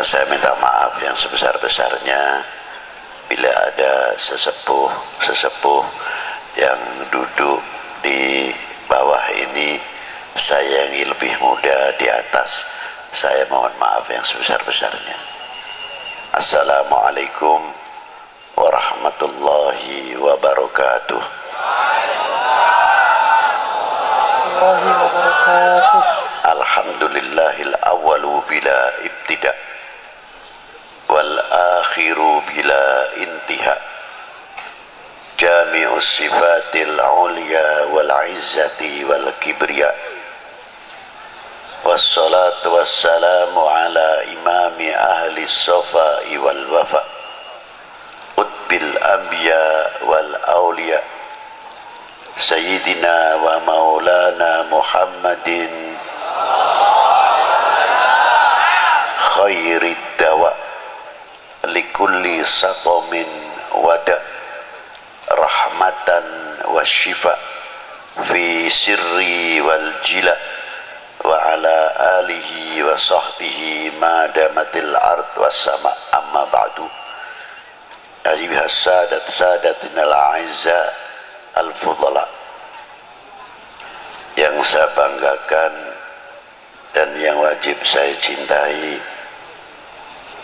Saya minta maaf yang sebesar-besarnya bila ada sesepuh yang duduk di bawah ini sayangi lebih muda di atas. Saya mohon maaf yang sebesar-besarnya. Assalamualaikum warahmatullahi wabarakatuh. Alhamdulillahil awwalu bila ibtida wal akhiru bila intiha, jami'us sifatil ulia wal izzati wal kibriya, wassalatu wassalamu ala imami ahli sofai wal wafa, utbil anbiya wal awliya, sayyidina wa maulana Muhammadin khairid dawa likulli saqamin wada, rahmatan wa shifa fi sirri wal jila, wa ala alihi wa sahbihi ma damatil ard was sama. Amma ba'du. Ayyuhas sadatinal a'izza al fudala, yang saya banggakan dan yang wajib saya cintai,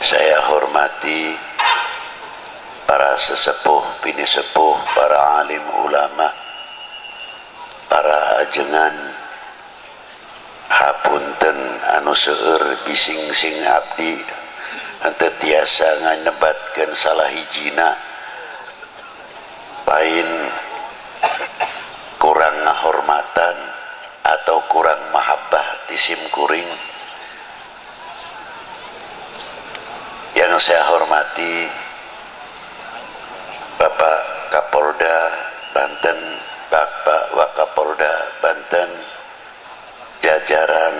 saya hormati para sesepuh, bini sepuh, para alim ulama, para ajengan, hapunten anu seueur bising sing abdi henteu tiasa nganebatkeun salah hijina, lain kurang ngahormatan atau kurang mahabbah tisim kuring. Yang saya hormati Bapak Kapolda Banten, Bapak Wakapolda Banten, jajaran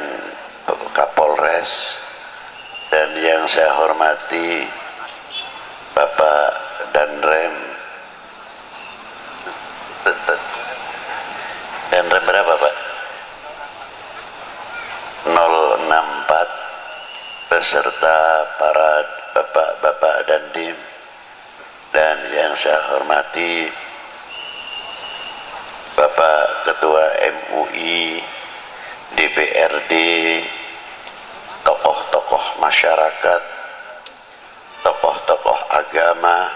Kapolres, dan yang saya hormati Bapak Danrem. Danrem berapa Pak? 064 beserta para bapak-bapak dandim, dan yang saya hormati Bapak Ketua MUI, DPRD, tokoh-tokoh masyarakat, tokoh-tokoh agama,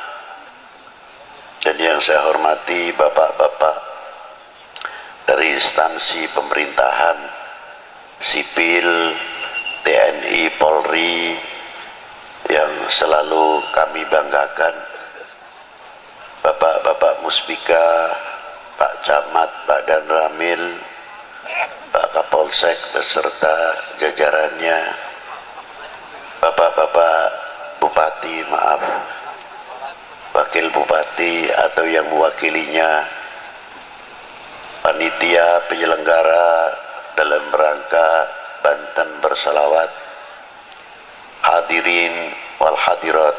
dan yang saya hormati bapak-bapak dari instansi pemerintahan, sipil, TNI, Polri, yang selalu kami banggakan, bapak-bapak Muspika, Pak Camat, Pak Danramil, Pak Kapolsek beserta jajarannya, bapak-bapak Bupati, maaf, Wakil Bupati atau yang mewakilinya, panitia penyelenggara dalam rangka Banten berselawat, hadirin wal hadirat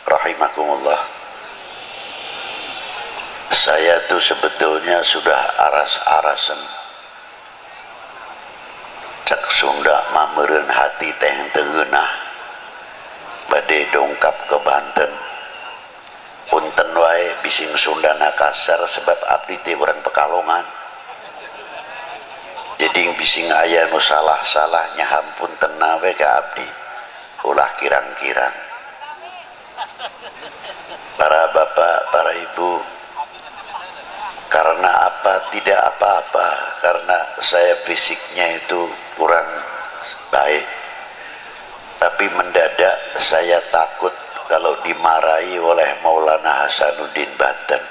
rahimakumullah. Saya tuh sebetulnya sudah aras-arasen cek Sunda mameureun hati teh teu geunah bade dongkap ke Banten. Punten wae bising Sundana kasar sebab abdi teh urang Pekalongan. Jadi bising aya nu salah-salah nyahampunten we ka abdi. Ulah kirang-kirang. Para bapak, para ibu, karena apa? Tidak apa-apa, karena saya fisiknya itu kurang baik. Tapi mendadak saya takut kalau dimarahi oleh Maulana Hasanuddin Banten.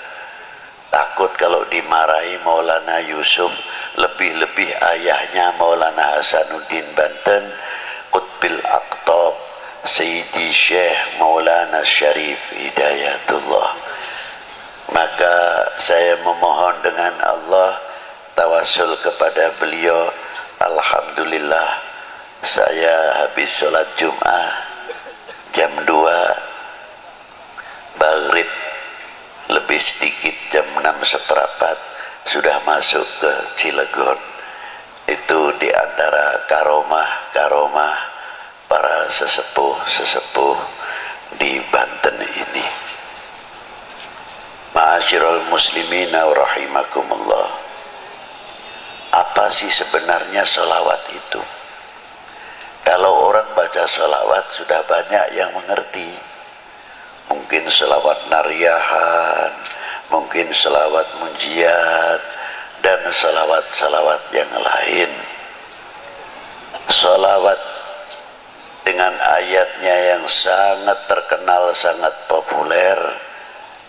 Takut kalau dimarahi Maulana Yusuf, lebih-lebih ayahnya Maulana Hasanuddin Banten, Qutbil Aqtab, Sayyidi Syekh Maulana Syarif Hidayatullah. Maka saya memohon dengan Allah, tawasul kepada beliau. Alhamdulillah, saya habis sholat Jum'ah jam 2 maghrib, lebih sedikit jam 6:15 sudah masuk ke Cilegon. Itu diantara karomah para sesepuh-sesepuh di Banten ini. Ma'asyiral muslimina wa rahimakumullah. Apa sih sebenarnya sholawat itu? Kalau orang baca sholawat sudah banyak yang mengerti. Mungkin sholawat nariyahan, mungkin sholawat munjiat, dan sholawat-sholawat yang lain. Sholawat dengan ayatnya yang sangat terkenal, sangat populer.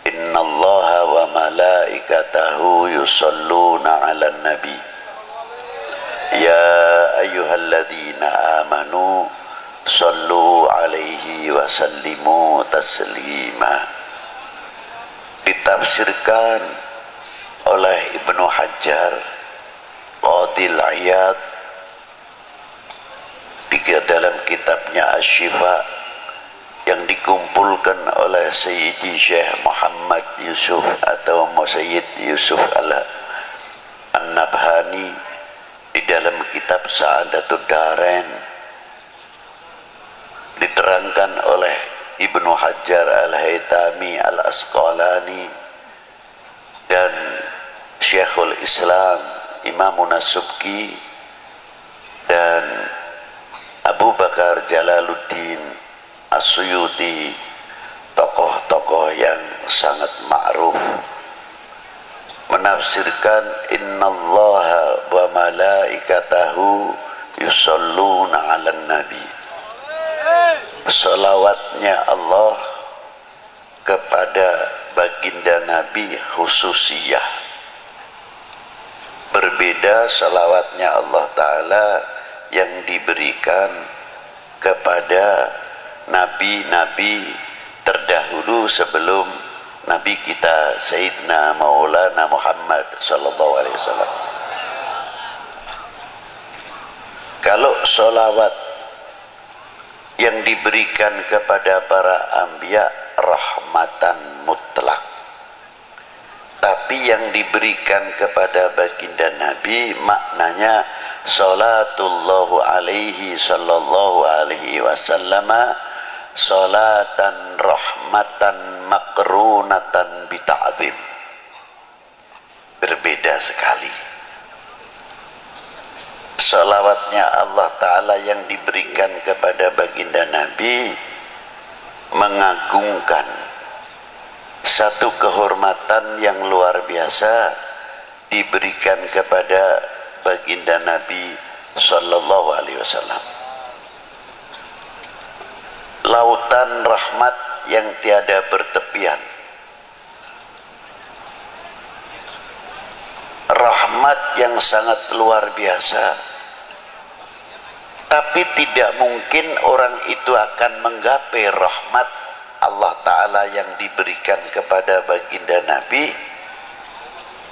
Innallaha wa malaikatahu yusalluna 'alan nabi. Ya ayyuhalladzina amanu sallu 'alaihi wa sallimu taslima. Ditafsirkan oleh Ibnu Hajar Qadil Iyad dalam kitabnya Asy-Syifa yang dikumpulkan oleh Sayyidi Syekh Muhammad Yusuf atau Sayyid Yusuf An-Nabhani di dalam kitab Sa'adatud Darain, diterangkan oleh Ibnu Hajar Al-Haytami Al-Asqalani dan Syekhul Islam Imamun As-Subki dan Abu Bakar Jalaluddin As-Suyuti, tokoh-tokoh yang sangat ma'ruf, menafsirkan innallaha wa malaikatahu yusalluna 'alan nabi. Salawatnya Allah kepada baginda Nabi khususiyah. Berbeda salawatnya Allah Ta'ala yang diberikan kepada nabi-nabi terdahulu sebelum Nabi kita Sayyidina Maulana Muhammad sallallahu alaihi wasallam. Kalau sholawat yang diberikan kepada para anbiya rahmatan mutlak, tapi yang diberikan kepada baginda Nabi maknanya salatullahu alaihi sallallahu alaihi wasallama salatan rahmatan makrunatan bita'zim. Berbeda sekali. Salawatnya Allah Ta'ala yang diberikan kepada baginda Nabi mengagungkan satu kehormatan yang luar biasa diberikan kepada baginda Nabi sallallahu alaihi wasallam. Lautan rahmat yang tiada bertepian. Rahmat yang sangat luar biasa. Tapi tidak mungkin orang itu akan menggapai rahmat Allah Ta'ala yang diberikan kepada baginda Nabi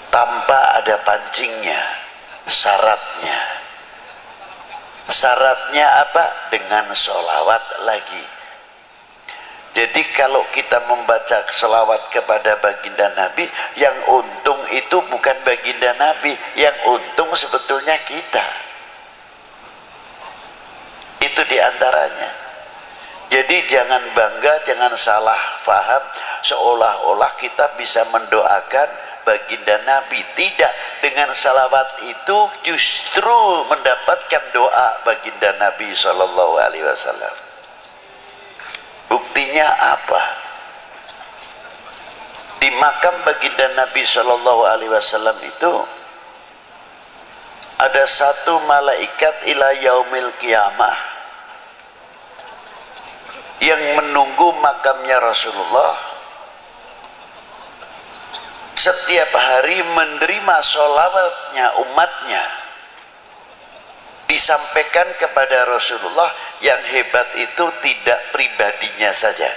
tanpa ada pancingnya, syaratnya. Syaratnya apa? Dengan sholawat lagi. Jadi kalau kita membaca selawat kepada baginda Nabi, yang untung itu bukan baginda Nabi, yang untung sebetulnya kita. Itu diantaranya. Jadi jangan bangga, jangan salah faham seolah-olah kita bisa mendoakan baginda Nabi. Tidak, dengan salawat itu justru mendapatkan doa baginda Nabi Sallallahu Alaihi Wasallam. Buktinya apa? Di makam baginda Nabi Sallallahu Alaihi Wasallam itu ada satu malaikat ila yaumil qiyamah yang menunggu makamnya Rasulullah, setiap hari menerima sholawatnya umatnya, disampaikan kepada Rasulullah. Yang hebat itu tidak pribadinya saja.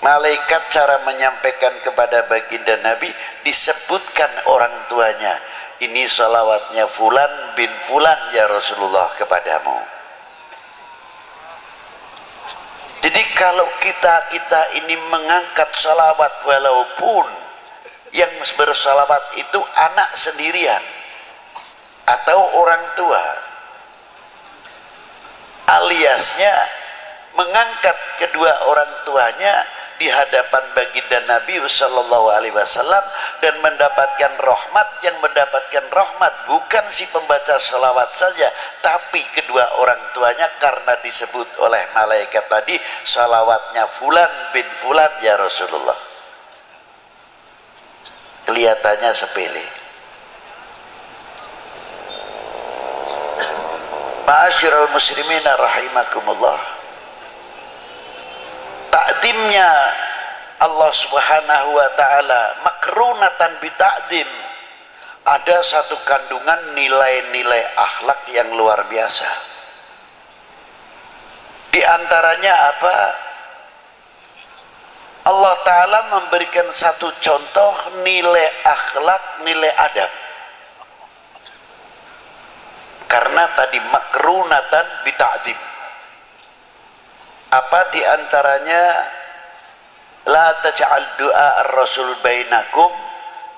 Malaikat cara menyampaikan kepada baginda Nabi disebutkan orang tuanya. Ini sholawatnya fulan bin fulan ya Rasulullah kepadamu. Jadi kalau kita ini mengangkat sholawat, walaupun yang bersalawat itu anak sendirian atau orang tua, aliasnya mengangkat kedua orang tuanya di hadapan baginda Nabi sallallahu alaihi wasallam dan mendapatkan rahmat. Yang mendapatkan rahmat bukan si pembaca sholawat saja, tapi kedua orang tuanya, karena disebut oleh malaikat tadi sholawatnya fulan bin fulan ya Rasulullah. Kelihatannya sepele. Ma'asyiral muslimina rahimakumullah, takdimnya Allah subhanahu wa ta'ala makrunatan bitakdim, ada satu kandungan nilai-nilai akhlak yang luar biasa. Di antaranya apa? Allah ta'ala memberikan satu contoh nilai akhlak, nilai adab. Karena tadi makrunatan bitakdim, apa diantaranya? La taj'al du'a ar-rasul bainakum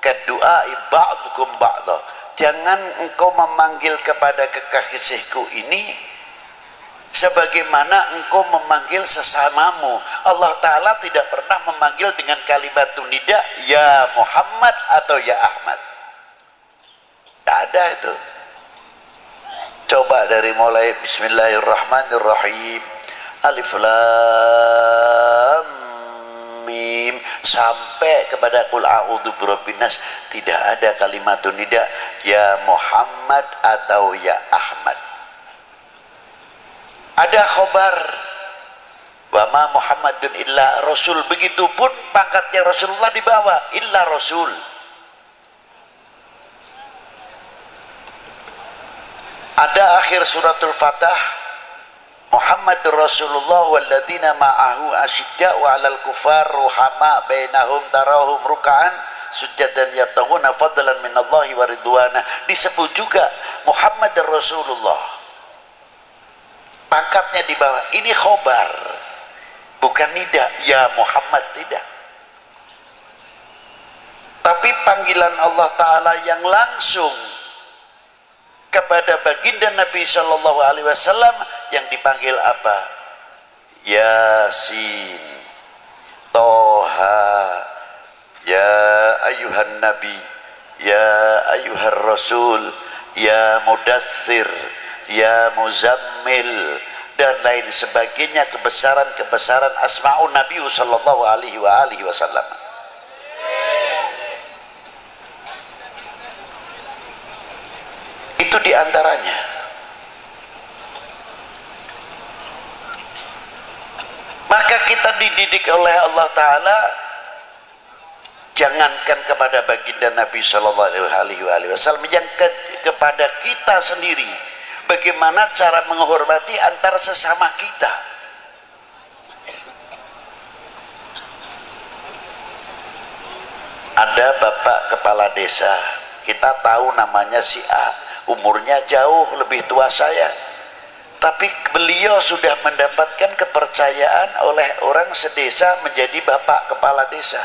kadu'ai ba'dukum ba'da. Jangan engkau memanggil kepada kekasihku ini sebagaimana engkau memanggil sesamamu. Allah Ta'ala tidak pernah memanggil dengan kalimat nida ya Muhammad atau ya Ahmad. Tidak ada itu. Coba dari mulai Bismillahirrahmanirrahim, Alif Lam Mim sampai kepada Qul a'udzu birabbin nas, tidak ada kalimat nida ya Muhammad atau ya Ahmad. Ada khobar wa ma Muhammadun illa rasul, begitupun pangkatnya Rasulullah di bawah illa rasul. Ada akhir suratul Fatah, Muhammadur Rasulullah walladzina ma'ahu asyidda'u 'alal kufar ruhama bainahum tarahum ruk'an sujjadan yabtaghuna fadlan minallahi wa ridwana. Disebut juga Muhammadur Rasulullah, pangkatnya di bawah. Ini khobar, bukan nida ya Muhammad, tidak. Tapi panggilan Allah Ta'ala yang langsung kepada baginda Nabi Shallallahu Alaihi Wasallam yang dipanggil apa? Yasin, Toha, ya ayuhan Nabi, ya ayuhan Rasul, ya Mudaththir, ya Muzammil, dan lain sebagainya, kebesaran-kebesaran asma'un Nabi Shallallahu Alaihi Wasallam. Itu diantaranya. Maka kita dididik oleh Allah Ta'ala, jangankan kepada baginda Nabi Shallallahu Alaihi Wasallam, yang kepada kita sendiri, bagaimana cara menghormati antara sesama kita. Ada bapak kepala desa, kita tahu namanya si A, umurnya jauh lebih tua saya, tapi beliau sudah mendapatkan kepercayaan oleh orang sedesa menjadi bapak kepala desa.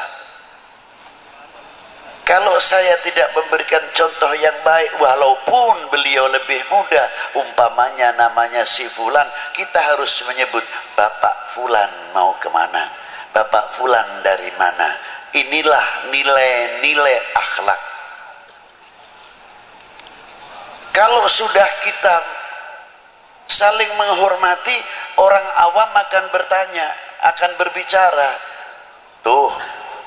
Kalau saya tidak memberikan contoh yang baik, walaupun beliau lebih muda, umpamanya namanya si Fulan, kita harus menyebut Bapak Fulan mau kemana, Bapak Fulan dari mana. Inilah nilai-nilai akhlak. Kalau sudah kita saling menghormati, orang awam akan bertanya, akan berbicara, tuh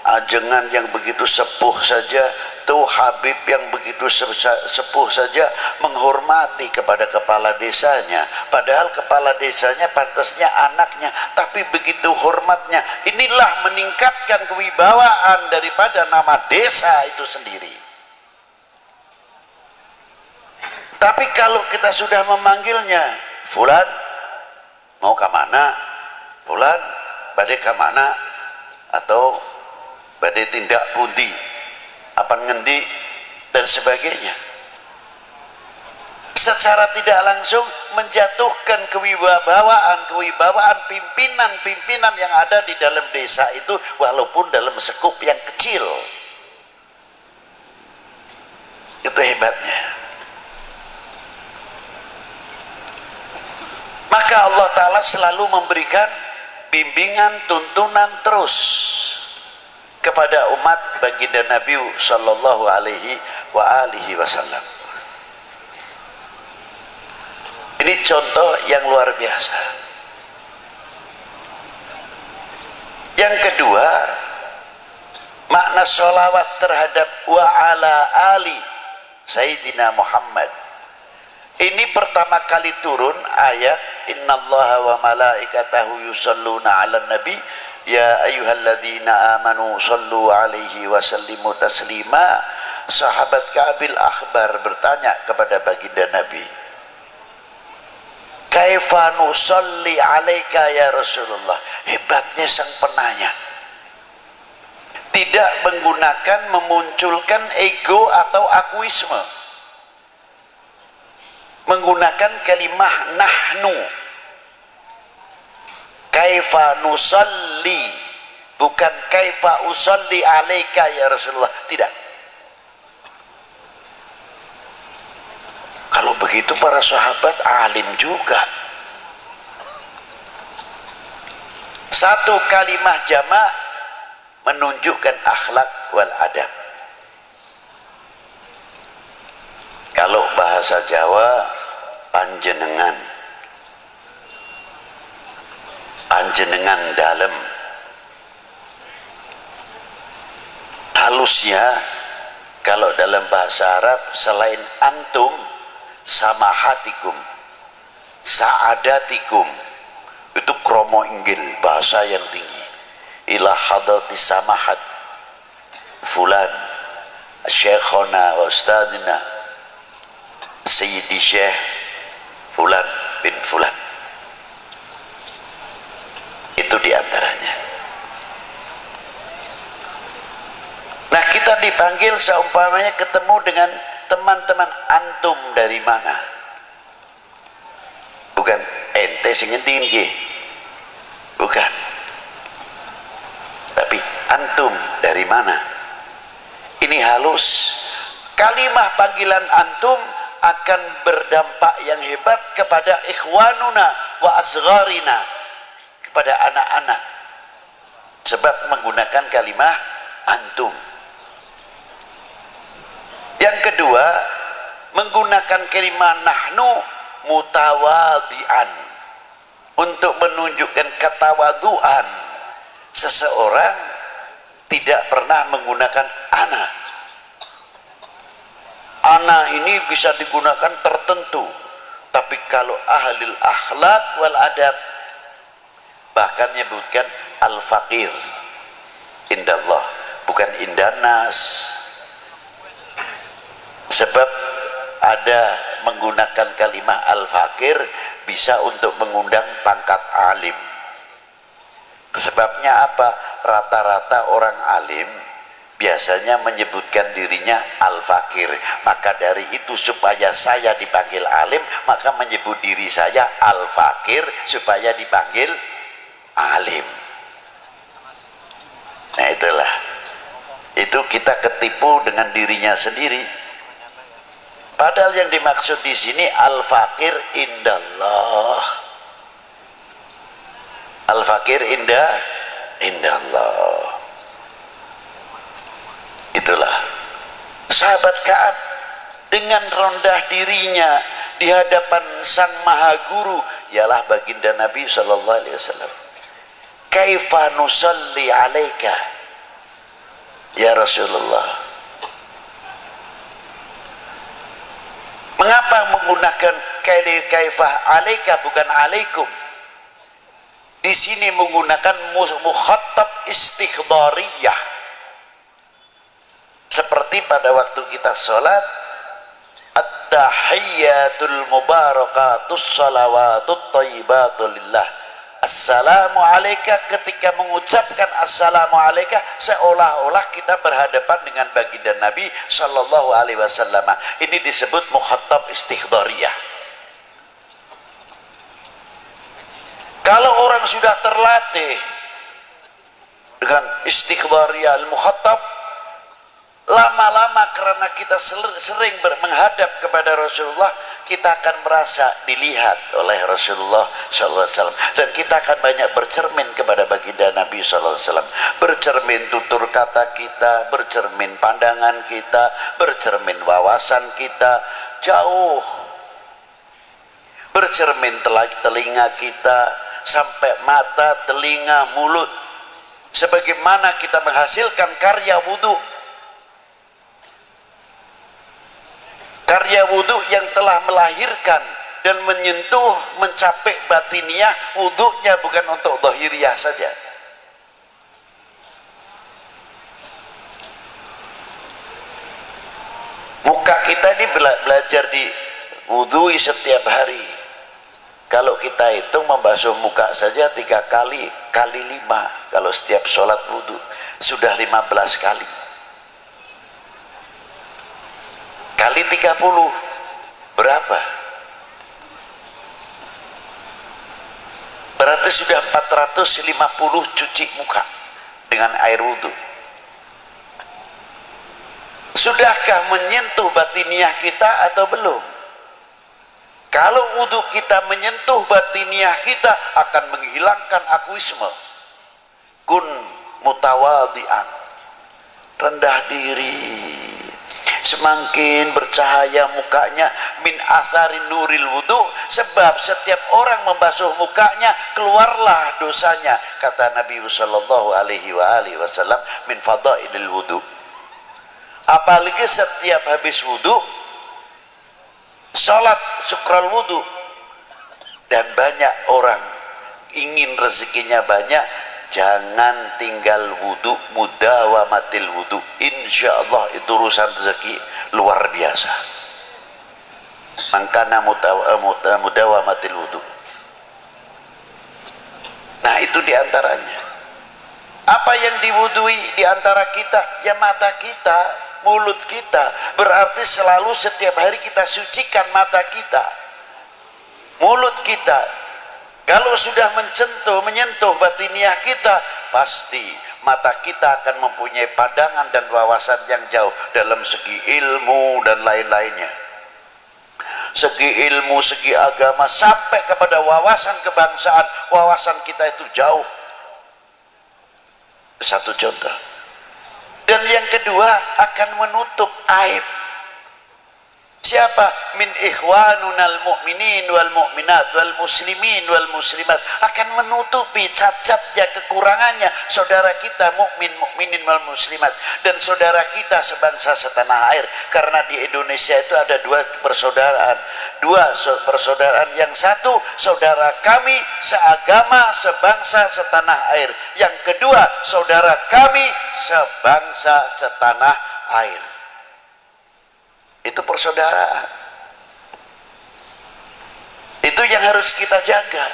ajengan yang begitu sepuh saja, tuh Habib yang begitu sepuh saja menghormati kepada kepala desanya, padahal kepala desanya pantasnya anaknya, tapi begitu hormatnya. Inilah meningkatkan kewibawaan daripada nama desa itu sendiri. Tapi kalau kita sudah memanggilnya, Fulan mau ke mana, Fulan badai ke mana, atau badai tindak pundi, apa ngendi, dan sebagainya, secara tidak langsung menjatuhkan kewibawaan pimpinan-pimpinan yang ada di dalam desa itu, walaupun dalam sekup yang kecil. Itu hebatnya. Maka Allah Ta'ala selalu memberikan bimbingan, tuntunan terus kepada umat baginda Nabi sallallahu alaihi wasallam. Ini contoh yang luar biasa. Yang kedua, makna sholawat terhadap wa ala ali Sayyidina Muhammad. Ini pertama kali turun ayat innallaha wa malaikatahu yusalluna 'alan nabi ya ayyuhalladzina amanu sallu 'alaihi wa sallimu taslima. Sahabat Ka'bil Akhbar bertanya kepada baginda Nabi, kaifa nusalli 'alaika ya Rasulullah. Hebatnya sang penanya, tidak menggunakan, memunculkan ego atau akuisme, menggunakan kalimah nahnu. Kaifa nusalli, bukan kaifa usalli alaika ya Rasulullah, tidak. Kalau begitu para sahabat alim juga. Satu kalimah jamak menunjukkan akhlak wal adab. Kalau bahasa Jawa panjenengan, panjenengan dalam. Halusnya kalau dalam bahasa Arab selain antum, samahatikum, saadatikum, itu kromo inggil, bahasa yang tinggi. Ila hadratis samahat fulan syekhona wa ustadina Sayyidi Syekh fulan bin fulan. Itu diantaranya. Nah, kita dipanggil seumpamanya ketemu dengan teman-teman, antum dari mana? Bukan ente sing ngendi nggih. Bukan. Tapi antum dari mana? Ini halus. Kalimah panggilan antum akan berdampak yang hebat kepada ikhwanuna wa asgharina, kepada anak-anak, sebab menggunakan kalimah antum. Yang kedua, menggunakan kalimah nahnu mutawadian, untuk menunjukkan ketawaduan. Seseorang tidak pernah menggunakan ana. Ana ini bisa digunakan tertentu, tapi kalau ahlil akhlak wal adab bahkan menyebutkan al-faqir indallah, bukan indanas. Sebab ada menggunakan kalimah al-faqir bisa untuk mengundang pangkat alim. Sebabnya apa? Rata-rata orang alim biasanya menyebutkan dirinya al-faqir. Maka dari itu supaya saya dipanggil alim, maka menyebut diri saya al-faqir supaya dipanggil alim. Nah itulah, itu kita ketipu dengan dirinya sendiri. Padahal yang dimaksud di sini al-faqir indallah. Al-faqir indallah. Itulah sahabat Ka'ab dengan rendah dirinya di hadapan sang maha guru, ialah baginda Nabi sallallahu alaihi wasallam. Kaifa nusalli alaika ya Rasulullah. Mengapa menggunakan kaifah alaika bukan alaikum? Di sini menggunakan mukhatab istighdhariyah. Seperti pada waktu kita sholat, at-tahiyyatul mubarakatus salawatut thayyibatul lillah. Assalamu alaika, ketika mengucapkan assalamu alaika seolah-olah kita berhadapan dengan baginda Nabi sallallahu alaihi wasallam. Ini disebut mukhatab istighdhariyah. Kalau orang sudah terlatih dengan istighdhariyah al-mukhatab, lama-lama karena kita sering menghadap kepada Rasulullah, kita akan merasa dilihat oleh Rasulullah SAW, dan kita akan banyak bercermin kepada baginda Nabi SAW. Bercermin tutur kata kita, bercermin pandangan kita, bercermin wawasan kita, jauh bercermin telinga kita sampai mata, telinga, mulut, sebagaimana kita menghasilkan karya wudhu. Karya wudhu yang telah melahirkan dan menyentuh, mencapai batiniah. Wudhunya bukan untuk zahiriyah saja. Muka kita ini belajar di wudhui setiap hari. Kalau kita hitung membasuh muka saja 3 kali, kali 5. Kalau setiap sholat wudhu sudah 15 kali. Kali 30 berapa? Berarti sudah 450 cuci muka dengan air wudhu. Sudahkah menyentuh batiniah kita atau belum? Kalau wudhu kita menyentuh batiniah kita, akan menghilangkan akuisme. Kun mutawadian, rendah diri. Semakin bercahaya mukanya, min athari nuril wudhu, sebab setiap orang membasuh mukanya keluarlah dosanya, kata Nabi sallallahu alaihi wasallam, min fadailil wudhu. Apalagi setiap habis wudhu salat syukral wudhu, dan banyak orang ingin rezekinya banyak, jangan tinggal wudhu, mudawamatil wudhu. Insya Allah itu urusan rezeki luar biasa. Mangkana mudawamatil wudhu. Nah, itu diantaranya. Apa yang diwudhui diantara kita? Ya mata kita, mulut kita. Berarti selalu setiap hari kita sucikan mata kita, mulut kita. Kalau sudah menyentuh batiniah kita, pasti mata kita akan mempunyai pandangan dan wawasan yang jauh dalam segi ilmu dan lain-lainnya. Segi ilmu, segi agama, sampai kepada wawasan kebangsaan, wawasan kita itu jauh. Satu contoh. Dan yang kedua, akan menutup aib. Siapa? Min ikhwanunal mu'minin wal mu'minat wal muslimin wal muslimat, akan menutupi cacatnya, kekurangannya saudara kita mukminin wal muslimat dan saudara kita sebangsa setanah air. Karena di Indonesia itu ada dua persaudaraan. Yang satu, saudara kami seagama, sebangsa, setanah air. Yang kedua, saudara kami sebangsa, setanah air. Itu persaudaraan. Itu yang harus kita jaga,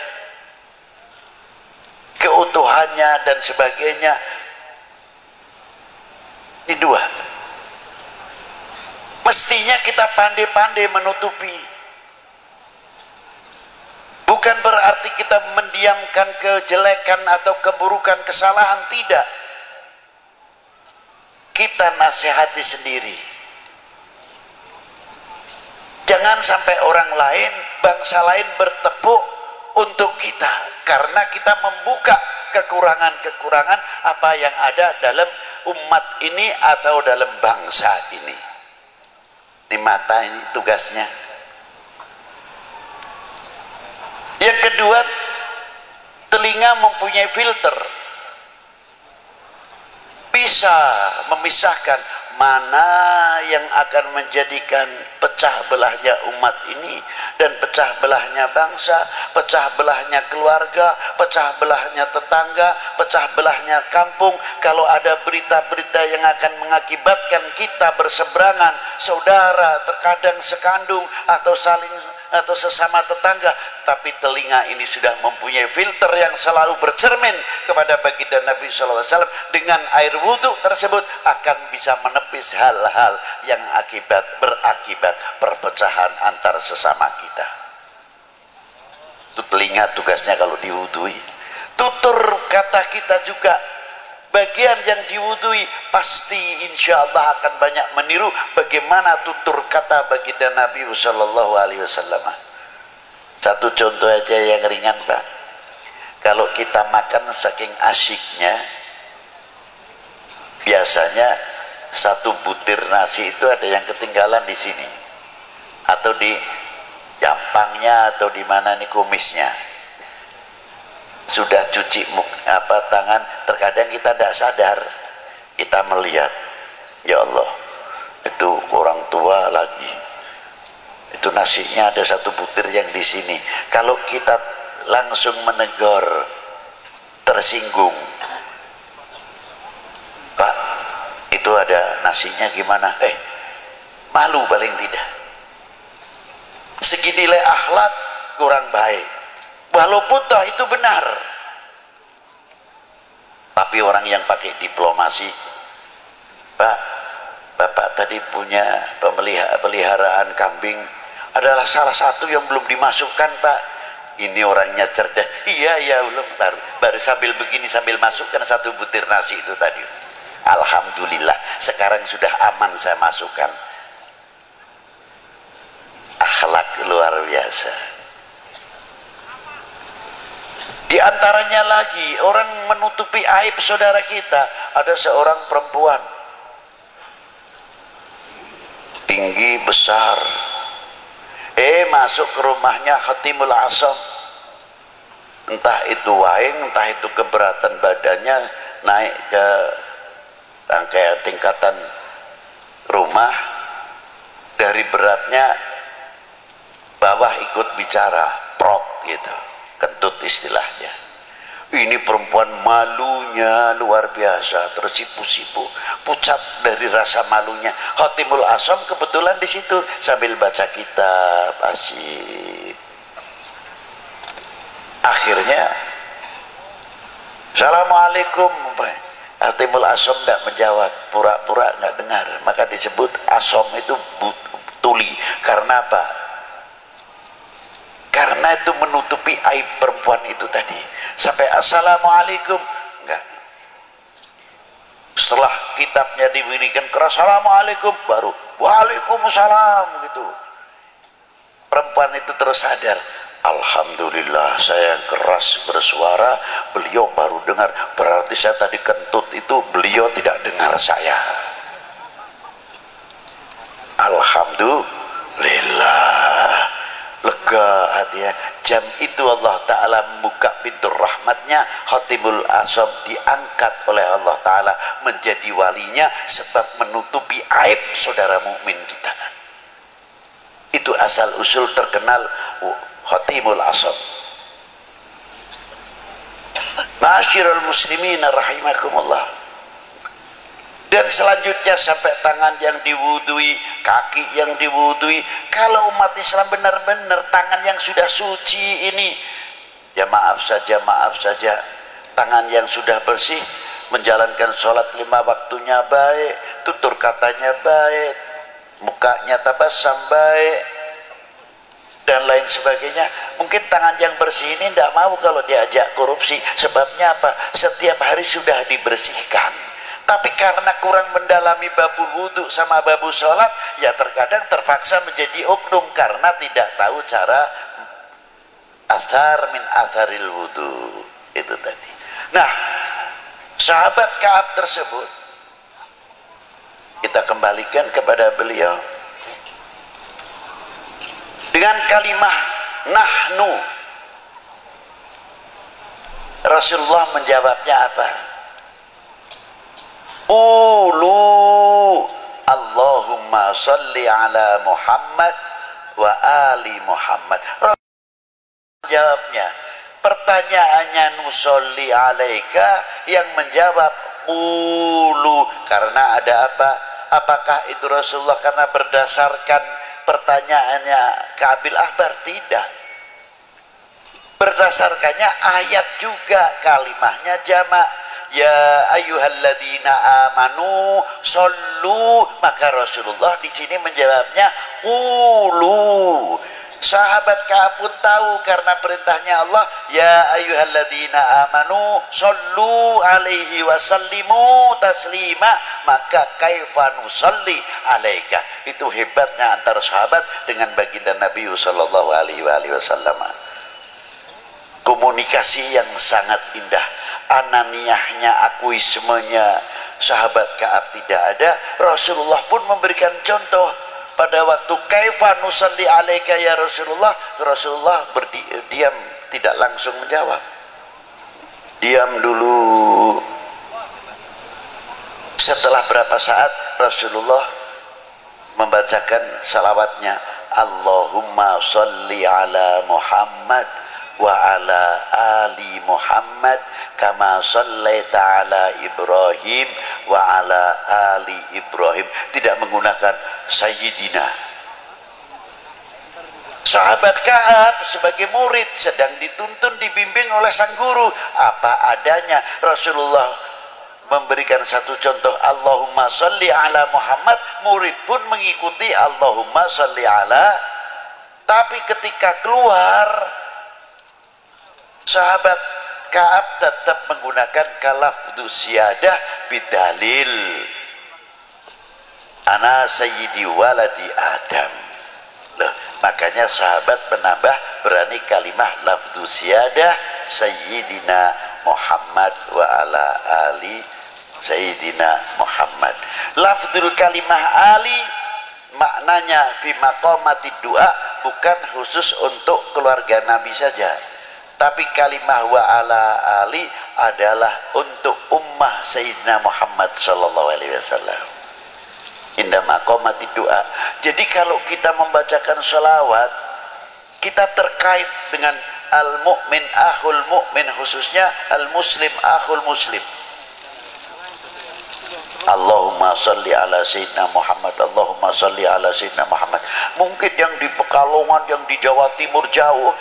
keutuhannya dan sebagainya. Ini dua. Mestinya kita pandai-pandai menutupi. Bukan berarti kita mendiamkan kejelekan atau keburukan, kesalahan, tidak. Kita nasihati sendiri. Jangan sampai orang lain, bangsa lain bertepuk untuk kita, karena kita membuka kekurangan-kekurangan apa yang ada dalam umat ini atau dalam bangsa ini. Di mata ini tugasnya. Yang kedua, telinga mempunyai filter, bisa memisahkan mana yang akan menjadikan pecah belahnya umat ini dan pecah belahnya bangsa, pecah belahnya keluarga, pecah belahnya tetangga, pecah belahnya kampung. Kalau ada berita-berita yang akan mengakibatkan kita berseberangan, saudara terkadang sekandung atau saling atau sesama tetangga, tapi telinga ini sudah mempunyai filter yang selalu bercermin kepada baginda Nabi SAW, dengan air wudhu tersebut akan bisa menepis hal-hal yang berakibat perpecahan antar sesama kita. Itu telinga tugasnya kalau diwudhui. Tutur kata kita juga bagian yang diwudui pasti insya Allah akan banyak meniru bagaimana tutur kata baginda Nabi Sallallahu Alaihi Wasallam. Satu contoh aja yang ringan Pak, kalau kita makan saking asyiknya, biasanya satu butir nasi itu ada yang ketinggalan di sini atau di jampangnya atau di mana nih kumisnya. Sudah cuci tangan, terkadang kita tidak sadar, kita melihat, ya Allah, itu orang tua lagi, itu nasinya ada satu butir yang di sini. Kalau kita langsung menegur, tersinggung, Pak, itu ada nasinya gimana? Malu paling tidak. Segi nilai akhlak kurang baik, walaupun toh itu benar. Tapi orang yang pakai diplomasi, Pak, Bapak tadi punya peliharaan kambing, adalah salah satu yang belum dimasukkan Pak. Ini orangnya cerdas. Iya belum, baru sambil begini sambil masukkan satu butir nasi itu tadi. Alhamdulillah sekarang sudah aman saya masukkan. Akhlak luar biasa. Di antaranya lagi orang menutupi aib saudara kita. Ada seorang perempuan tinggi besar, masuk ke rumahnya Khatimul Asam, entah itu waing, entah itu keberatan badannya, naik ke tingkatan rumah, dari beratnya bawah ikut bicara, prop gitu, kentut istilahnya. Ini perempuan malunya luar biasa, tersipu-sipu, pucat dari rasa malunya. Khatimul Asam kebetulan di situ sambil baca kitab asyik. Akhirnya, Assalamualaikum. Khatimul Asam tidak menjawab, pura-pura nggak dengar. Maka disebut Asam itu tuli. Karena apa? Karena itu menutupi aib perempuan itu tadi. Sampai Assalamualaikum enggak. Setelah kitabnya diberikan keras, Assalamualaikum, baru Waalaikumsalam gitu. Perempuan itu terus sadar, Alhamdulillah saya keras bersuara, beliau baru dengar. Berarti saya tadi kentut itu beliau tidak dengar saya. Alhamdulillah, lega hatinya. Jam itu Allah Ta'ala membuka pintu rahmatnya. Khatimul Asam diangkat oleh Allah Ta'ala menjadi walinya, sebab menutupi aib saudara mukmin kita. Itu asal usul terkenal Khatimul Asam. Ma'asyiral muslimin rahimakumullah. Dan selanjutnya sampai tangan yang diwudui, kaki yang diwudui. Kalau umat Islam benar-benar tangan yang sudah suci ini, ya maaf saja, tangan yang sudah bersih, menjalankan sholat 5 waktunya baik, tutur katanya baik, mukanya tabassum baik, dan lain sebagainya. Mungkin tangan yang bersih ini tidak mau kalau diajak korupsi. Sebabnya apa? Setiap hari sudah dibersihkan. Tapi karena kurang mendalami babul wudhu sama babul sholat, ya terkadang terpaksa menjadi oknum karena tidak tahu cara athar min atharil wudhu itu tadi. Nah, sahabat Ka'ab tersebut kita kembalikan kepada beliau dengan kalimah nahnu. Rasulullah menjawabnya apa? Qulu Allahumma salli ala Muhammad wa ali Muhammad. Jawabnya, pertanyaannya nusolli alaika, yang menjawab qulu. Karena ada apa? Apakah itu Rasulullah karena berdasarkan pertanyaannya Ka'bil Ahbar? Tidak. Berdasarkannya ayat juga, kalimahnya jamak. Ya ayyuhalladzina amanu shollu, maka Rasulullah di sini menjawabnya qulu Sahabat Ka'ab pun tahu karena perintahnya Allah, ya ayyuhalladzina amanu sallu alaihi wasallimu taslima, maka kaifa nusalli alaika. Itu hebatnya antara sahabat dengan baginda Nabi sallallahu alaihi wasallam. Komunikasi yang sangat indah. Ananiyahnya, akuismenya sahabat Ka'ab tidak ada. Rasulullah pun memberikan contoh. Pada waktu kaifa nusalli alaika ya Rasulullah, Rasulullah diam, tidak langsung menjawab. Diam dulu. Setelah berapa saat Rasulullah membacakan salawatnya, Allahumma salli ala Muhammad wa ala ali Muhammad kama sallaita ala Ibrahim wa ala ali Ibrahim. Tidak menggunakan Sayyidina. Sahabat Ka'ab sebagai murid sedang dituntun, dibimbing oleh sang guru. Apa adanya Rasulullah memberikan satu contoh, Allahumma salli ala Muhammad, murid pun mengikuti Allahumma salli ala. Tapi ketika keluar, sahabat Ka'ab tetap menggunakan kalafdu siyadah bidalil ana sayyidi waladi Adam. Loh, makanya sahabat menambah berani kalimah lafdu siyadah sayyidina Muhammad wa ala ali sayyidina Muhammad. Lafdul kalimah ali maknanya fi maqamati doa, bukan khusus untuk keluarga Nabi saja, tapi kalimah wa ala ali adalah untuk ummah sayyidina Muhammad sallallahu alaihi wasallam. Indah maqamati doa. Jadi kalau kita membacakan sholawat, kita terkait dengan al-mu'min akhul mu'min, khususnya al-muslim akhul muslim. Allahumma salli ala sayyidina Muhammad, Allahumma salli ala sayyidina Muhammad. Mungkin yang di Pekalongan, yang di Jawa Timur jauh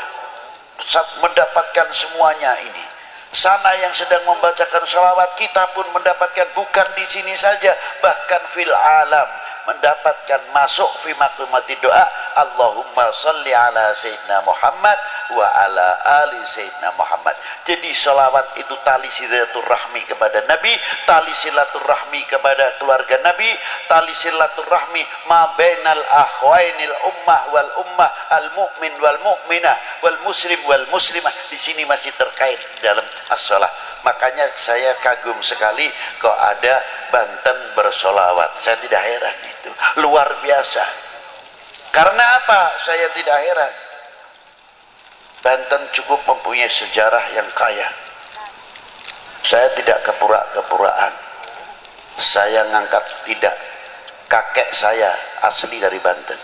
mendapatkan semuanya ini. Sana yang sedang membacakan salawat, kita pun mendapatkan, bukan di sini saja, bahkan fil alam mendapatkan, masuk fi maqamati doa Allahumma salli ala sayyidina Muhammad wa ala ali sayyidina Muhammad. Jadi salawat itu tali silaturahmi kepada Nabi, tali silaturahmi kepada keluarga Nabi, tali silaturahmi ma bainal akhwainil ummah wal ummah, al mu'min wal mu'minah wal muslim wal muslimah. Di sini masih terkait dalam as-shalah. Makanya saya kagum sekali kok ada Banten bersolawat. Saya tidak heran, itu luar biasa. Karena apa saya tidak heran? Banten cukup mempunyai sejarah yang kaya. Saya tidak kepura-kepuraan. Saya ngangkat tidak. Kakek saya asli dari Banten.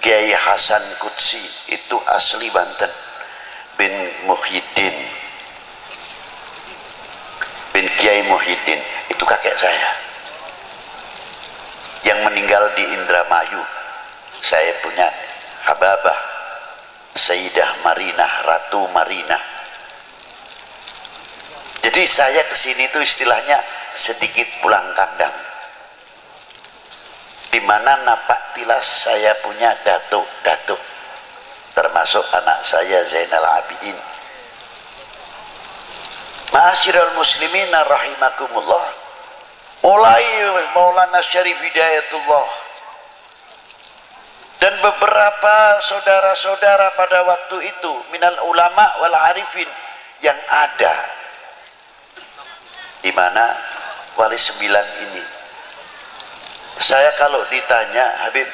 Kiai Hasan Qudsi itu asli Banten. Bin Muhyiddin, bin Kiai Muhyiddin, itu kakek saya. Yang meninggal di Indramayu. Saya punya Hababah Sayyidah Marinah, Ratu Marinah. Jadi saya kesini itu istilahnya sedikit pulang kandang. Di mana napak tilas saya punya datuk-datuk, termasuk anak saya Zainal Abidin. Ma'asyiral muslimin rahimakumullah. Mulai Maulana Syarif Hidayatullah dan beberapa saudara-saudara pada waktu itu minal ulama wal arifin yang ada di mana Wali Sembilan ini. Saya kalau ditanya, Habib,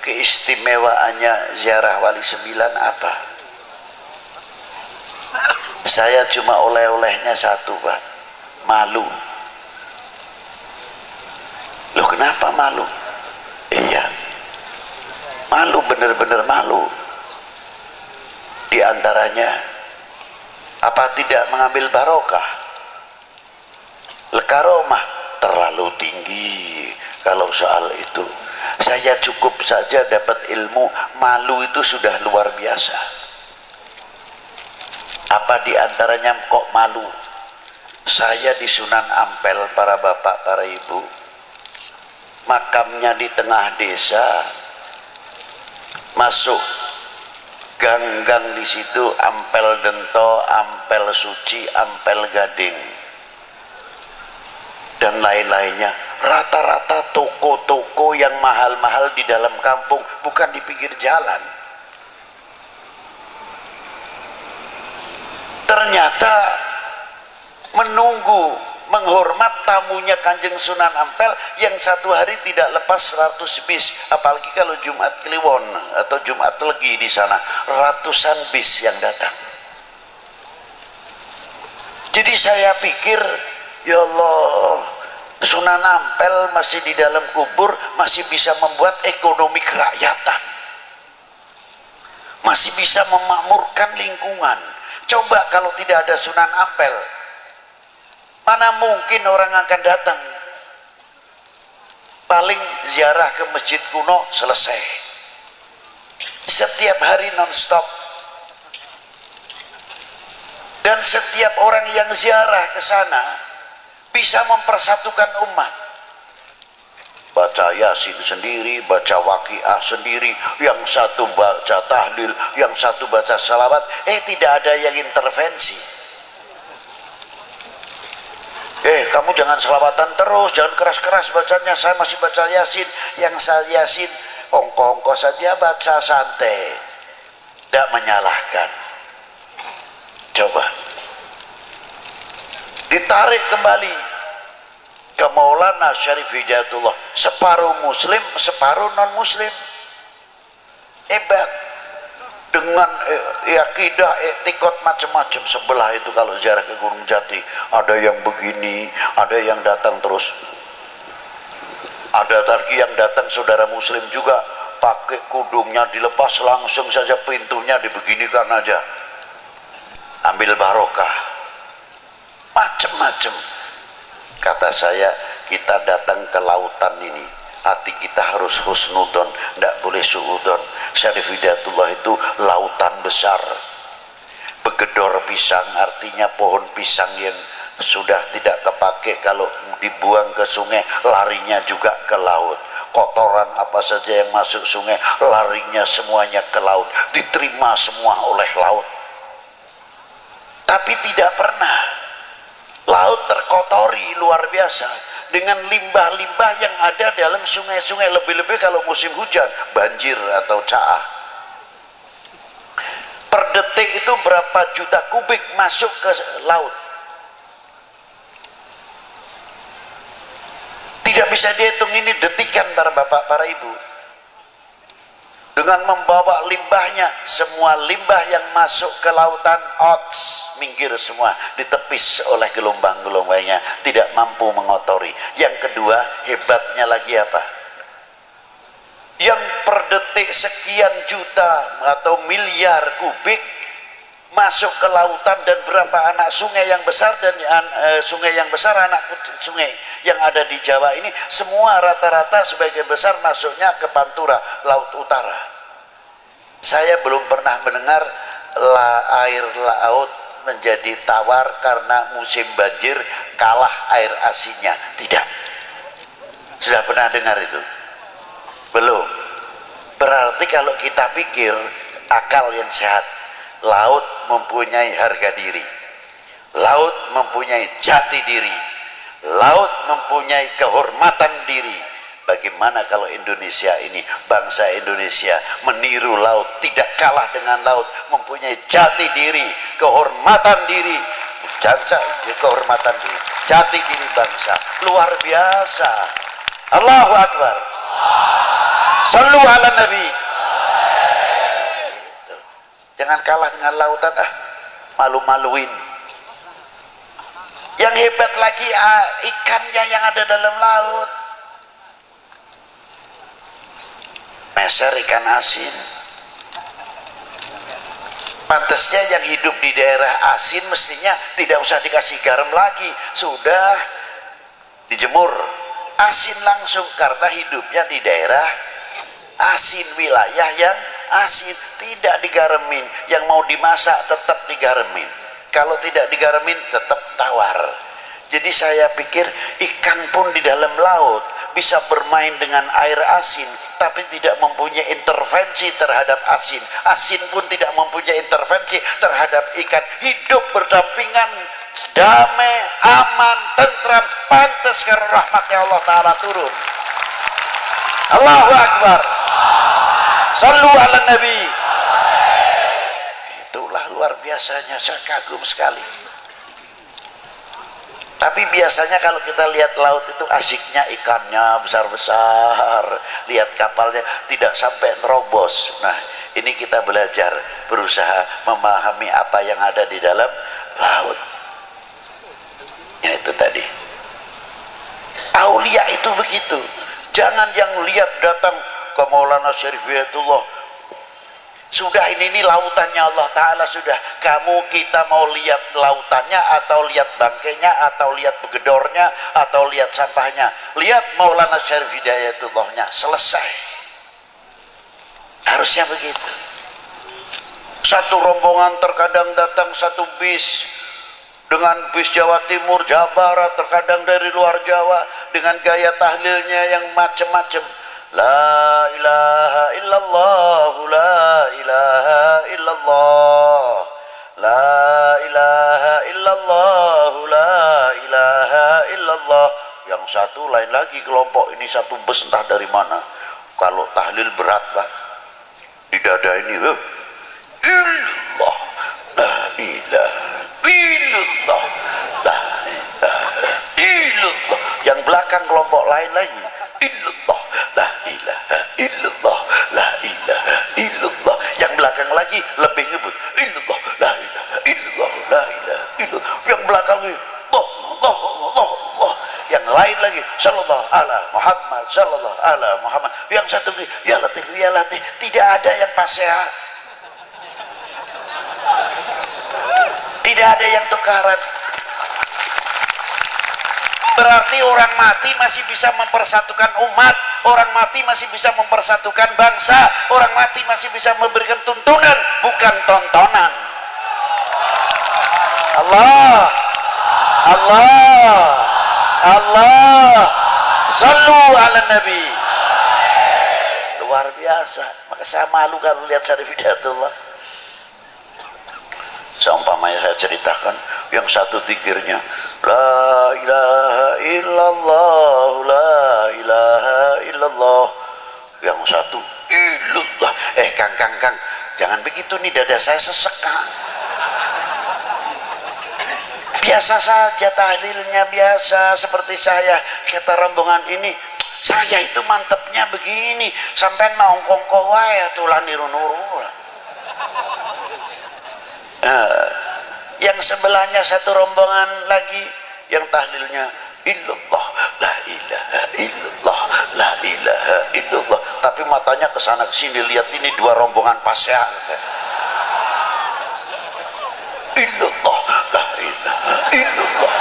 keistimewaannya ziarah Wali Sembilan apa? Saya cuma oleh-olehnya satu, Pak, malu. Loh, kenapa malu? Iya, malu, benar-benar malu. Di antaranya, apa tidak mengambil barokah? Lekaromah terlalu tinggi kalau soal itu. Saya cukup saja dapat ilmu, malu itu sudah luar biasa. Apa di antaranya kok malu? Saya di Sunan Ampel, para bapak, para ibu, makamnya di tengah desa, masuk gang-gang di situ Ampel Dento, Ampel Suci, Ampel Gading dan lain-lainnya. Rata-rata toko-toko yang mahal-mahal di dalam kampung, bukan di pinggir jalan. Ternyata menunggu, menghormat tamunya Kanjeng Sunan Ampel yang satu hari tidak lepas 100 bis, apalagi kalau Jumat Kliwon atau Jumat Legi di sana, ratusan bis yang datang. Jadi saya pikir, ya Allah, Sunan Ampel masih di dalam kubur, masih bisa membuat ekonomi kerakyatan, masih bisa memakmurkan lingkungan. Coba kalau tidak ada Sunan Ampel, mana mungkin orang akan datang? Paling ziarah ke masjid kuno selesai. Setiap hari non-stop. Dan setiap orang yang ziarah ke sana bisa mempersatukan umat. Baca Yasin sendiri, baca Waqiah sendiri, yang satu baca tahlil, yang satu baca salawat. Tidak ada yang intervensi. Kamu jangan selawatan terus, jangan keras-keras bacanya, saya masih baca Yasin. Yang saya Yasin ongko-ongko saja, baca santai, tidak menyalahkan. Coba ditarik kembali ke Maulana Syarif Hidayatullah, separuh muslim, separuh non muslim. Hebat. Dengan akidah, etikot macam-macam. Sebelah itu kalau ziarah ke Gunung Jati, ada yang begini, ada yang datang terus. Ada lagi yang datang saudara muslim juga, pakai kudungnya dilepas, langsung saja pintunya dibeginikan aja, ambil barokah. Macam-macam. Kata saya, kita datang ke lautan ini, hati kita harus husnudon, tidak boleh suudon. Syarif Hidayatullah itu lautan besar. Begedor pisang artinya pohon pisang yang sudah tidak kepake, kalau dibuang ke sungai larinya juga ke laut. Kotoran apa saja yang masuk sungai larinya semuanya ke laut, diterima semua oleh laut. Tapi tidak pernah laut terkotori luar biasa dengan limbah-limbah yang ada dalam sungai-sungai, lebih-lebih kalau musim hujan, banjir atau caah. Per detik itu berapa juta kubik masuk ke laut, tidak bisa dihitung. Ini detikan para bapak, para ibu. Dengan membawa limbahnya, semua limbah yang masuk ke lautan minggir semua, ditepis oleh gelombang-gelombangnya, tidak mampu mengotori. Yang kedua, hebatnya lagi apa? Yang per detik sekian juta atau miliar kubik masuk ke lautan, dan berapa anak sungai yang besar, dan sungai yang besar, anak sungai yang ada di Jawa ini semua rata-rata sebagian besar masuknya ke Pantura, Laut Utara. Saya belum pernah mendengar air laut menjadi tawar karena musim banjir kalah air asinnya. Tidak. Sudah pernah dengar itu? Belum. Berarti kalau kita pikir akal yang sehat, laut mempunyai harga diri, laut mempunyai jati diri, laut mempunyai kehormatan diri. Bagaimana kalau Indonesia ini, bangsa Indonesia meniru laut, tidak kalah dengan laut, mempunyai jati diri, kehormatan diri, kehormatan diri, jati diri bangsa, luar biasa. Allahu Akbar. Sallu ala Nabi. Jangan kalah dengan lautan, malu-maluin. Yang hebat lagi ikannya yang ada dalam laut. Meser ikan asin. Pantasnya yang hidup di daerah asin mestinya tidak usah dikasih garam lagi, sudah dijemur asin langsung, karena hidupnya di daerah asin, wilayah yang asin, tidak digaremin. Yang mau dimasak tetap digaremin, kalau tidak digaremin tetap tawar. Jadi saya pikir ikan pun di dalam laut bisa bermain dengan air asin tapi tidak mempunyai intervensi terhadap asin. Asin pun tidak mempunyai intervensi terhadap ikan. Hidup berdampingan, damai, aman, tentram, pantas karena rahmatnya Allah Ta'ala turun. Allahu Akbar. Sallu ala Nabi. Itulah luar biasanya, saya kagum sekali. Tapi biasanya kalau kita lihat laut itu asiknya ikannya besar-besar, lihat kapalnya tidak sampai nerobos. Nah, ini kita belajar, berusaha memahami apa yang ada di dalam laut. Ya itu tadi. Aulia itu begitu. Jangan yang lihat datang ke Maulana Syarif Hidayatullah, sudah ini lautannya Allah Ta'ala, sudah kamu kita mau lihat lautannya atau lihat bangkainya atau lihat begedornya atau lihat sampahnya, lihat Maulana Syarif Hidayatullahnya, selesai. Harusnya begitu. Satu rombongan terkadang datang satu bis dengan bis Jawa Timur, Jawa Barat, terkadang dari luar Jawa dengan gaya tahlilnya yang macam-macam. La ilaha illallah, la ilaha illallah, la ilaha illallah, la ilaha illallah. Yang satu lain lagi kelompok ini, satu bus entah dari mana. Kalau tahlil berat Pak, di dada ini illallah, la ilaha illallah, la ilaha illallah. Yang belakang kelompok lain lagi illallah, la ilaha illallah, la ilaha illallah. Yang belakang lagi lebih ngebut illallah, la ilaha illallah, la ilaha illallah. Yang belakang lagi Allah, Allah, Allah. Yang lain lagi sallallahu ala Muhammad, sallallahu ala Muhammad. Yang satu lagi ya Latif, ya Latif. Tidak ada yang paseha, tidak ada yang tukaran. Berarti orang mati masih bisa mempersatukan umat, orang mati masih bisa mempersatukan bangsa, orang mati masih bisa memberikan tuntunan, bukan tontonan. Allah, Allah, Allah, sallu ala Nabi. Luar biasa. Maka saya malu kalau lihat Syarif Hidayatullah. Seumpamanya saya ceritakan, yang satu zikirnya la ilaha illallah, la ilaha illallah. Yang satu illallah. Kang, jangan begitu nih, dada saya sesek Kang. Biasa saja tahlilnya, biasa seperti saya. Kata rombongan ini, saya itu mantepnya begini, sampai nongkong wae tulan niru-nuru. Yang sebelahnya satu rombongan lagi yang tahlilnya illallah, la ilaha illallah, la ilaha illallah. Tapi matanya ke sana ke sini, lihat ini dua rombongan pasean. Illallah, la ilaha illallah,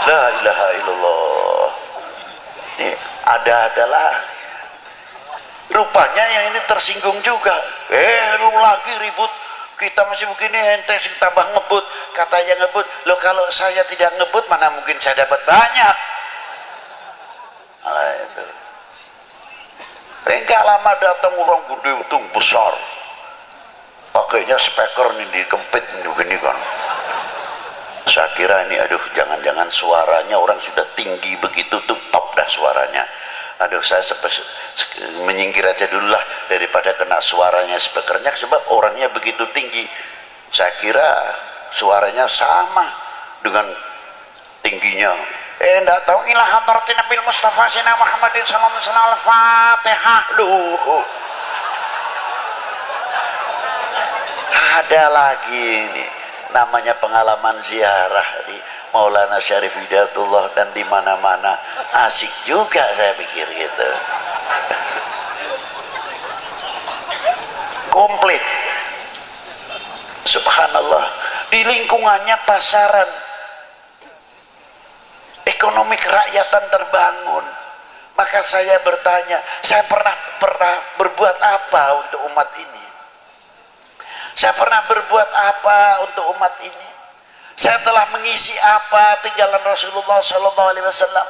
la ilaha illallah. Ini ada-adalah. Rupanya yang ini tersinggung juga. Lu lagi ribut, kita masih begini, ente tambah ngebut. Kata yang ngebut, lo kalau saya tidak ngebut mana mungkin saya dapat banyak. Nah, itu. Enggak lama datang orang gede untung besar, pakainya speaker nih dikempit begini kan. Saya kira ini aduh, jangan-jangan suaranya orang sudah tinggi begitu tuh, top dah suaranya. Aduh, saya menyingkir aja dulu lah daripada kena suaranya speakernya, sebab orangnya begitu tinggi. Saya kira suaranya sama dengan tingginya. Enggak tahu. Ila hadratin Nabil Mustafa Sina Muhammadin sallallahu alaihi wasallam, Al-Fatihah. Ada lagi ini namanya pengalaman ziarah di Maulana Syarif Hidayatullah, dan di mana-mana asik juga saya pikir gitu. Komplit. Subhanallah. Di lingkungannya pasaran, ekonomi kerakyatan terbangun. Maka saya bertanya, saya pernah berbuat apa untuk umat ini? Saya pernah berbuat apa untuk umat ini? Saya telah mengisi apa tinggalan Rasulullah Sallallahu Alaihi Wasallam?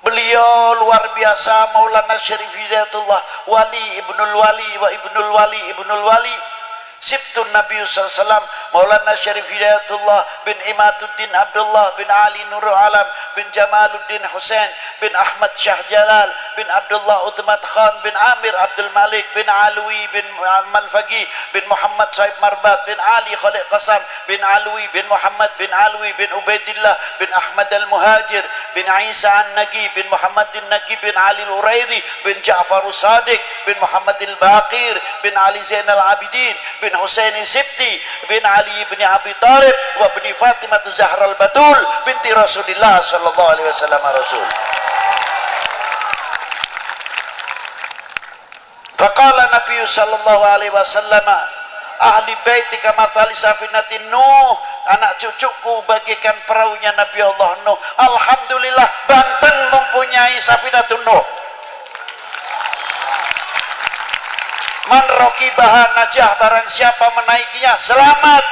Beliau luar biasa, Maulana Syarif Hidayatullah, wali ibnul wali wa ibnul wali ibnul wali. Sibtun Nabi SAW, Maulana Syarif Hidayatullah bin Imaduddin Abdullah bin Ali Nurul Alam bin Jamaluddin Hussein bin Ahmad Syah Jalal bin Abdullah Uthman Khan bin Amir Abdul Malik bin Alwi bin Malfaqi bin Muhammad Saib Marbat bin Ali Khalid Qasam bin Alwi bin Muhammad bin Alwi bin Ubaidillah bin Ahmad Al-Muhajir bin Isa An-Nagi bin Muhammad An-Nagi bin Ali Al-Uraidi bin Ja'far Sadiq bin Muhammad Al-Baqir bin Ali Zainal Abidin bin Husaini Sibti bin Ali bin Abi Talib wa bin Fatimah Zahra al-Batul binti Rasulillah sallallahu alaihi wasallam Rasul. Faqala Nabi sallallahu alaihi wasallam, ahli baiti kama tali safinatin Nuh, anak cucuku bagikan perahunya Nabi Allah Nuh. Alhamdulillah, Banten mempunyai safinatun Nuh. Man rokibaha najah, barang siapa menaikinya selamat.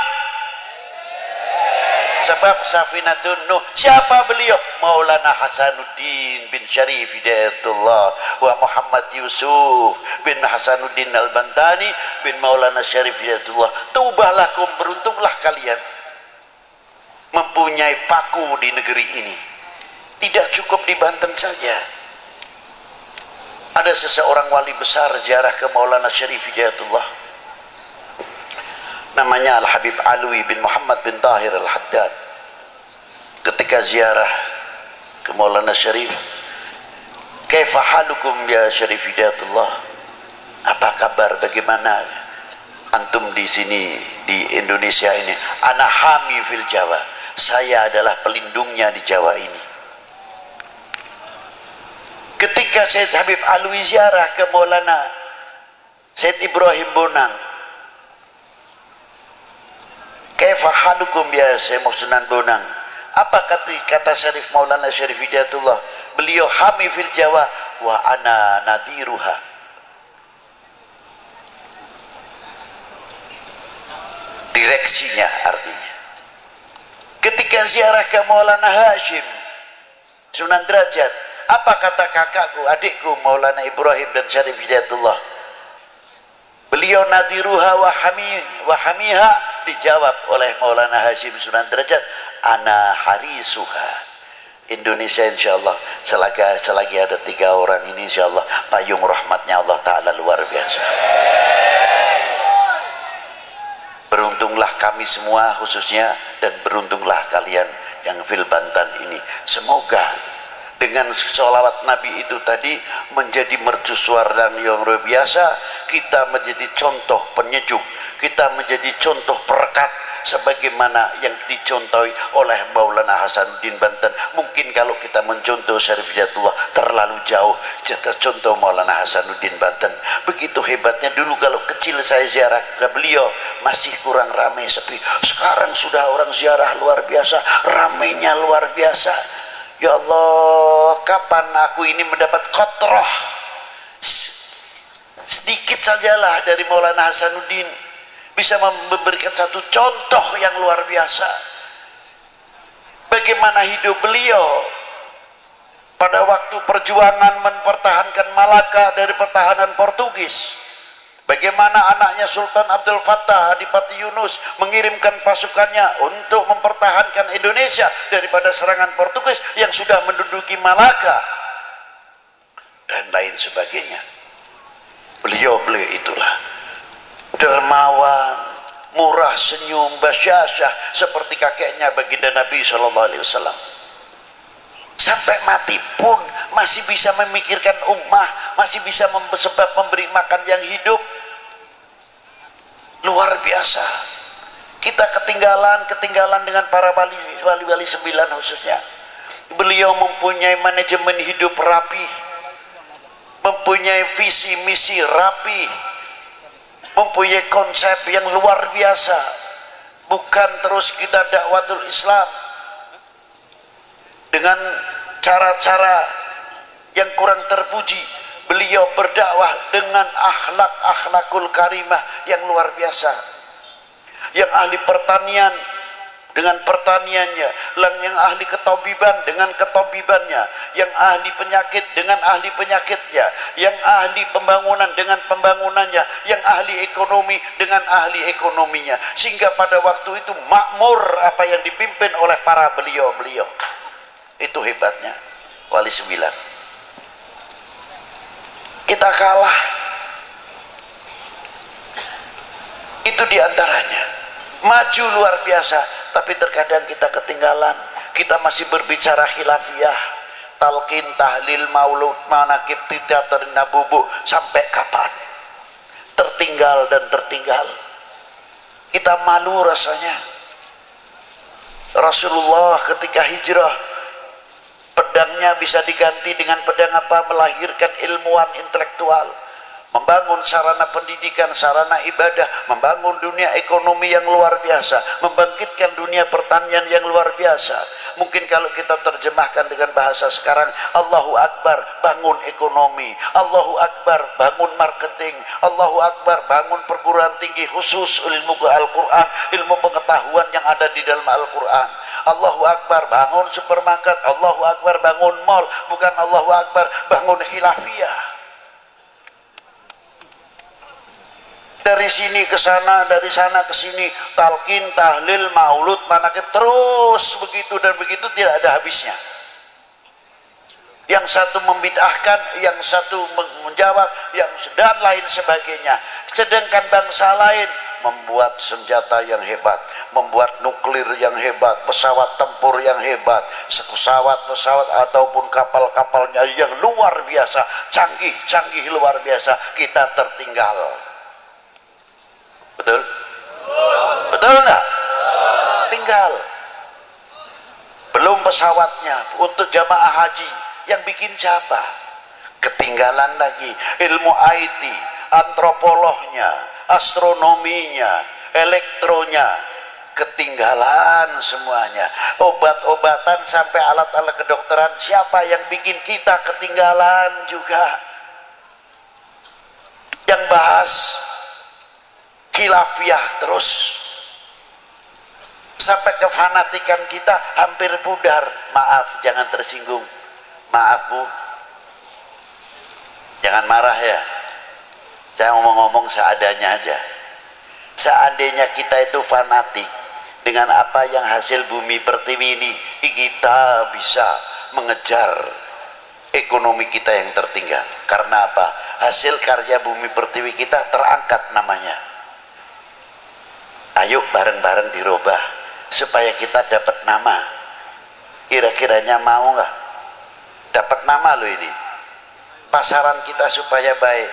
Sebab safinatun Nuh, siapa beliau? Maulana Hasanuddin bin Syarif Hidayatullah wa Muhammad Yusuf bin Hasanuddin Al-Bantani bin Maulana Syarif Hidayatullah. Tubahlah beruntunglah kalian mempunyai paku di negeri ini. Tidak cukup di Banten saja. Ada seseorang wali besar ziarah ke Maulana Syarif Hidayatullah, namanya Al-Habib Alwi bin Muhammad bin Tahir Al-Haddad. Ketika ziarah ke Maulana Syarif, kaifa halukum ya Syarif Hidayatullah, apa kabar, bagaimana antum di sini di Indonesia ini? Ana hami fil Jawa, saya adalah pelindungnya di Jawa ini. Ketika Syed Habib Alwi ziarah ke Maulana Syed Ibrahim Bonang, kaifa halukum ya Syekh Sunan Bonang, apa kata Syarif Maulana Syarif Hidayatullah? Beliau hami fil Jawa wa ana nadiruha. Direksinya artinya. Ketika ziarah ke Maulana Hashim Sunan Derajat, apa kata kakakku, adikku Maulana Ibrahim dan Syarif Hidayatullah? Beliau nadiruha wa hamiha, dijawab oleh Maulana Hashim Sunan Derajat, ana harisuha. Indonesia insyaallah selagi ada 3 orang ini insyaallah payung rahmatnya Allah Ta'ala luar biasa. Beruntunglah kami semua khususnya, dan beruntunglah kalian yang fil Banten ini. Semoga dengan sholawat Nabi itu tadi menjadi mercusuar dan yang luar biasa, kita menjadi contoh penyejuk, kita menjadi contoh perekat sebagaimana yang dicontohi oleh Maulana Hasanuddin Banten. Mungkin kalau kita mencontoh Syarif Hidayatullah terlalu jauh, kita contoh Maulana Hasanuddin Banten. Begitu hebatnya. Dulu kalau kecil saya ziarah ke beliau masih kurang ramai, sepi. Sekarang sudah orang ziarah luar biasa, ramainya luar biasa. Ya Allah, kapan aku ini mendapat kotroh sedikit sajalah dari Maulana Hasanuddin, bisa memberikan satu contoh yang luar biasa. Bagaimana hidup beliau pada waktu perjuangan mempertahankan Malaka dari pertahanan Portugis. Bagaimana anaknya Sultan Abdul Fattah Adipati Yunus mengirimkan pasukannya untuk mempertahankan Indonesia daripada serangan Portugis yang sudah menduduki Malaka dan lain sebagainya. Beliau itulah dermawan, murah senyum, basyasyah seperti kakeknya baginda Nabi SAW. Sampai mati pun masih bisa memikirkan ummah, masih bisa sebab memberi makan yang hidup. Luar biasa. Kita ketinggalan dengan para wali-wali 9 khususnya. Beliau mempunyai manajemen hidup rapi, mempunyai visi misi rapi, mempunyai konsep yang luar biasa. Bukan terus kita dakwatul Islam dengan cara-cara yang kurang terpuji. Beliau berdakwah dengan akhlakul karimah yang luar biasa. Yang ahli pertanian dengan pertaniannya, yang ahli ketabiban dengan ketabibannya, yang ahli penyakit dengan ahli penyakitnya, yang ahli pembangunan dengan pembangunannya, yang ahli ekonomi dengan ahli ekonominya, sehingga pada waktu itu makmur apa yang dipimpin oleh para beliau-beliau. Itu hebatnya Wali Sembilan. Kita kalah, itu diantaranya. Maju luar biasa, tapi terkadang kita ketinggalan. Kita masih berbicara khilafiyah, talqin, tahlil, maulud, manakib, teater, nabubu. Sampai kapan? Tertinggal dan tertinggal. Kita malu rasanya. Rasulullah ketika hijrah, pedangnya bisa diganti dengan pedang apa? Melahirkan ilmuwan intelektual, membangun sarana pendidikan, sarana ibadah, membangun dunia ekonomi yang luar biasa, membangkitkan dunia pertanian yang luar biasa. Mungkin kalau kita terjemahkan dengan bahasa sekarang, Allahu Akbar, bangun ekonomi, Allahu Akbar, bangun marketing, Allahu Akbar, bangun perguruan tinggi khusus ilmu Al-Quran, ilmu pengetahuan yang ada di dalam Al-Quran. Allahu Akbar, bangun supermarket, Allahu Akbar, bangun mall, bukan Allahu Akbar, bangun khilafiyah. Dari sini ke sana, dari sana ke sini, talqin, tahlil, maulud, manakib, terus begitu dan begitu, tidak ada habisnya. Yang satu membid'ahkan, yang satu menjawab, dan lain sebagainya. Sedangkan bangsa lain membuat senjata yang hebat, membuat nuklir yang hebat, pesawat tempur yang hebat, pesawat-pesawat ataupun kapal-kapalnya yang luar biasa, canggih-canggih luar biasa. Kita tertinggal. Betul? Betul enggak? Tinggal. Belum pesawatnya untuk jamaah haji. Yang bikin siapa? Ketinggalan lagi. Ilmu IT, antropolognya, astronominya, elektronya, ketinggalan semuanya. Obat-obatan sampai alat-alat kedokteran, siapa yang bikin kita ketinggalan juga? Yang bahas khilafiyah terus, sampai kefanatikan kita hampir pudar. Maaf, jangan tersinggung. Maaf Bu, jangan marah ya. Saya ngomong-ngomong seadanya aja. Seandainya kita itu fanatik dengan apa yang hasil bumi pertiwi ini, kita bisa mengejar ekonomi kita yang tertinggal. Karena apa? Hasil karya bumi pertiwi kita terangkat namanya. Ayo bareng-bareng dirubah supaya kita dapat nama. Kira-kiranya mau nggak? Dapat nama loh ini. Pasaran kita supaya baik.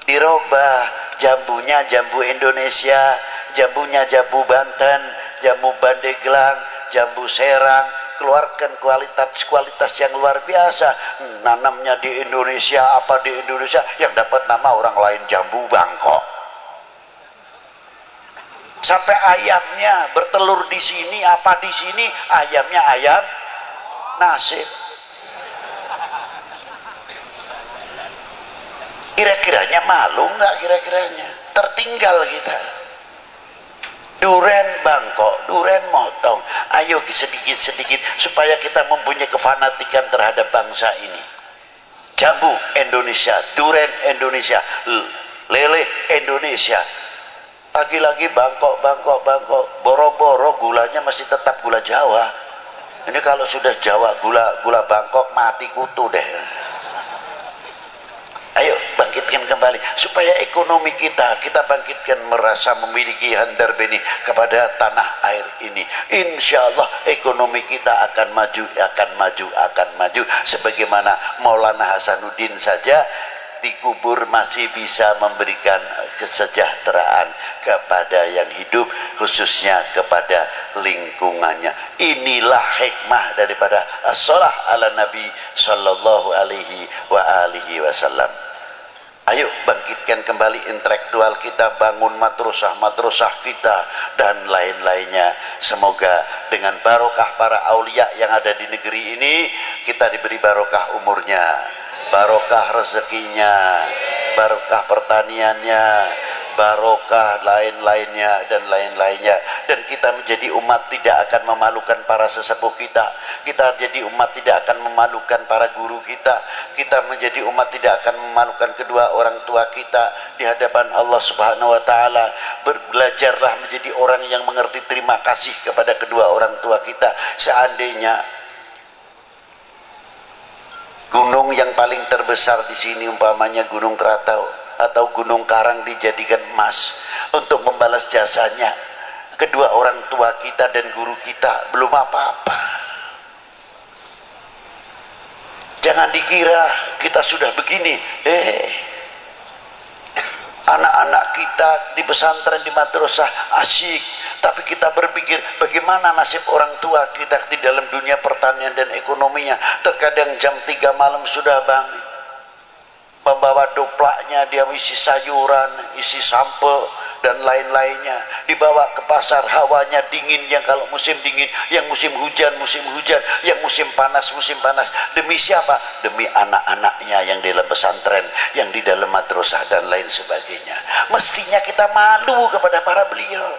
Dirubah jambunya jambu Indonesia, jambunya jambu Banten, jambu Pandeglang, jambu Serang. Keluarkan kualitas yang luar biasa. Nanamnya di Indonesia, apa di Indonesia, yang dapat nama orang lain jambu Bangkok. Sampai ayamnya bertelur di sini, apa di sini, ayamnya ayam nasib. Kira-kiranya malu nggak? Kira-kiranya tertinggal kita. Duren Bangkok, duren motong. Ayo sedikit-sedikit supaya kita mempunyai kefanatikan terhadap bangsa ini. Jambu Indonesia, duren Indonesia, lele Indonesia. Lagi-lagi Bangkok, boro-boro gulanya masih tetap gula Jawa. Ini kalau sudah Jawa, gula Bangkok mati kutu deh. Ayo bangkitkan kembali supaya ekonomi kita bangkitkan, merasa memiliki handar beni kepada tanah air ini. Insya Allah ekonomi kita akan maju sebagaimana Maulana Hasanuddin saja dikubur masih bisa memberikan kesejahteraan kepada yang hidup, khususnya kepada lingkungannya. Inilah hikmah daripada as-shalah ala Nabi sallallahu alaihi wasallam. Ayo bangkitkan kembali intelektual kita, bangun madrasah kita dan lain-lainnya. Semoga dengan barokah para aulia yang ada di negeri ini, kita diberi barokah umurnya, barokah rezekinya, barokah pertaniannya, barokah, lain-lainnya dan lain-lainnya. Dan kita menjadi umat tidak akan memalukan para sesepuh kita. Kita jadi umat tidak akan memalukan para guru kita. Kita menjadi umat tidak akan memalukan kedua orang tua kita di hadapan Allah Subhanahu wa taala. Belajarlah menjadi orang yang mengerti terima kasih kepada kedua orang tua kita. Seandainya gunung yang paling terbesar di sini umpamanya Gunung Krakatau atau Gunung Karang dijadikan emas untuk membalas jasanya kedua orang tua kita dan guru kita, belum apa-apa. Jangan dikira kita sudah begini. Anak-anak kita di pesantren, di madrasah asyik, tapi kita berpikir bagaimana nasib orang tua kita di dalam dunia pertanian dan ekonominya. Terkadang jam 3 malam sudah bangun, membawa doplaknya, dia isi sayuran, isi sampel dan lain-lainnya, dibawa ke pasar. Hawanya dingin, yang kalau musim dingin, yang musim hujan, yang musim panas. Demi siapa? Demi anak-anaknya yang di dalam pesantren, yang di dalam madrasah dan lain sebagainya. Mestinya kita malu kepada para beliau.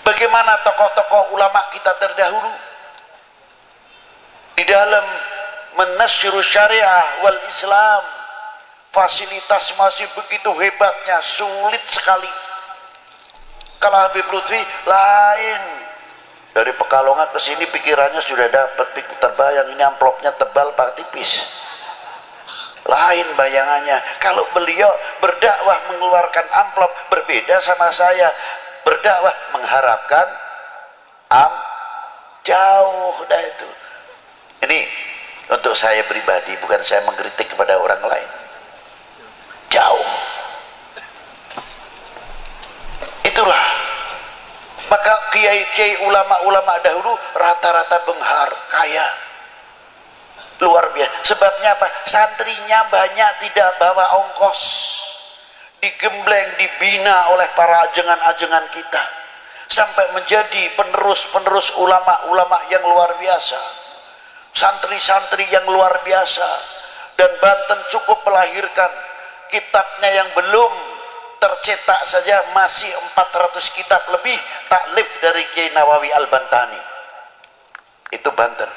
Bagaimana tokoh-tokoh ulama kita terdahulu di dalam menasyru syariah wal Islam, fasilitas masih begitu hebatnya, sulit sekali. Kalau Habib Lutfi lain, dari Pekalongan ke sini pikirannya sudah dapat, terbayang ini amplopnya tebal pak tipis, lain bayangannya. Kalau beliau berdakwah mengeluarkan amplop, berbeda sama saya berdakwah mengharapkan jauh dah itu. Ini untuk saya pribadi, bukan saya mengkritik kepada orang lain. Jauh. Itulah. Maka kiai-kiai ulama-ulama dahulu rata-rata benghar, kaya. Luar biasa. Sebabnya apa? Santrinya banyak tidak bawa ongkos. Digembleng, dibina oleh para ajengan-ajengan kita. Sampai menjadi penerus-penerus ulama-ulama yang luar biasa. Santri-santri yang luar biasa. Dan Banten cukup melahirkan kitabnya yang belum tercetak saja masih 400 kitab lebih taklif dari Kiai Nawawi Al-Bantani. Itu Banten.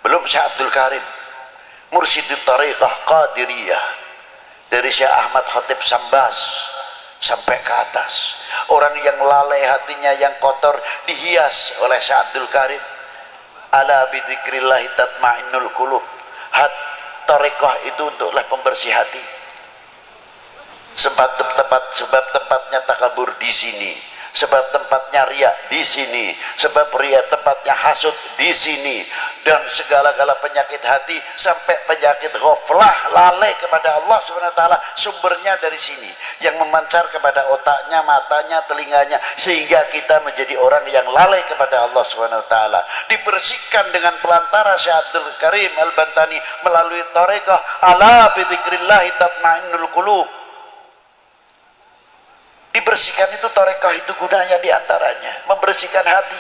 Belum Syekh Abdul Karim, Mursyidut Thariqah Qadiriyah, dari Syekh Ahmad Khatib Sambas sampai ke atas. Orang yang lalai hatinya, yang kotor, dihias oleh Syekh Abdul Karim. Ala bidzikrillah tatmainnul qulub. Thariqah itu untuklah pembersih hati. Sebab tempatnya takabur di sini, sebab tempatnya riya di sini, sebab riya tempatnya hasud di sini, dan segala-gala penyakit hati sampai penyakit ghaflah, lalai kepada Allah Subhanahu wa taala, sumbernya dari sini, yang memancar kepada otaknya, matanya, telinganya, sehingga kita menjadi orang yang lalai kepada Allah Subhanahu wa taala. Dibersihkan dengan pelantara Syekh Abdul Karim Al-Bantani melalui thariqah ala bidzikrillah tatmainnul qulub. Dibersihkan itu thariqah itu gunanya diantaranya membersihkan hati,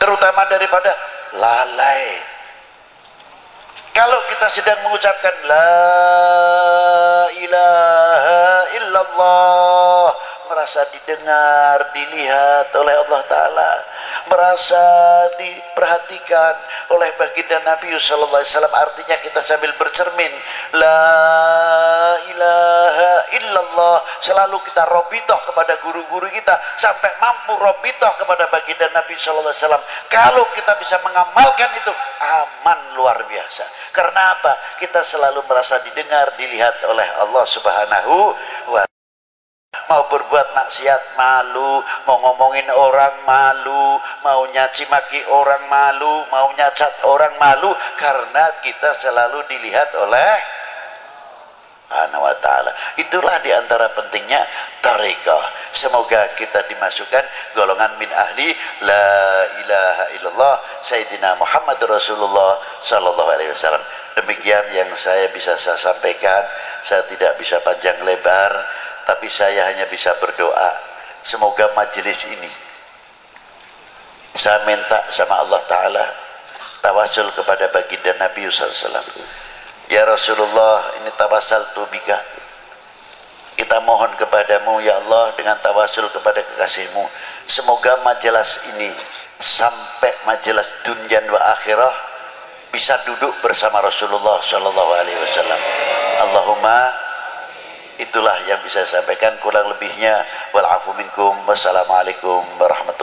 terutama daripada lalai. Kalau kita sedang mengucapkan la ilaha illallah, merasa didengar, dilihat oleh Allah Ta'ala, merasa diperhatikan oleh baginda Nabi sallallahu alaihi wasallam. Artinya kita sambil bercermin la ilaha illallah, selalu kita robitoh kepada guru-guru kita sampai mampu robitoh kepada baginda Nabi sallallahu alaihi wasallam. Kalau kita bisa mengamalkan itu, aman luar biasa. Karena apa? Kita selalu merasa didengar, dilihat oleh Allah Subhanahu wa. Mau berbuat maksiat malu, mau ngomongin orang malu, mau nyaci maki orang malu, mau nyacat orang malu, karena kita selalu dilihat oleh Subhanahu wa ta'ala. Itulah diantara pentingnya thariqah. Semoga kita dimasukkan golongan min ahli la ilaha illallah Sayyidina Muhammad Rasulullah sallallahu alaihi wasallam. Demikian yang saya bisa sampaikan. Saya tidak bisa panjang lebar, tapi saya hanya bisa berdoa, semoga majelis ini, saya minta sama Allah Ta'ala, tawasul kepada baginda Nabi SAW, Ya Rasulullah, ini tawasaltu bika, kita mohon kepadamu ya Allah dengan tawasul kepada kekasihmu, semoga majelis ini sampai majelis dunia wa akhirah bisa duduk bersama Rasulullah Shallallahu Alaihi Wasallam. Allahumma, itulah yang bisa saya sampaikan, kurang lebihnya wal afu minkum, wassalamualaikum warahmatullahi wabarakatuh.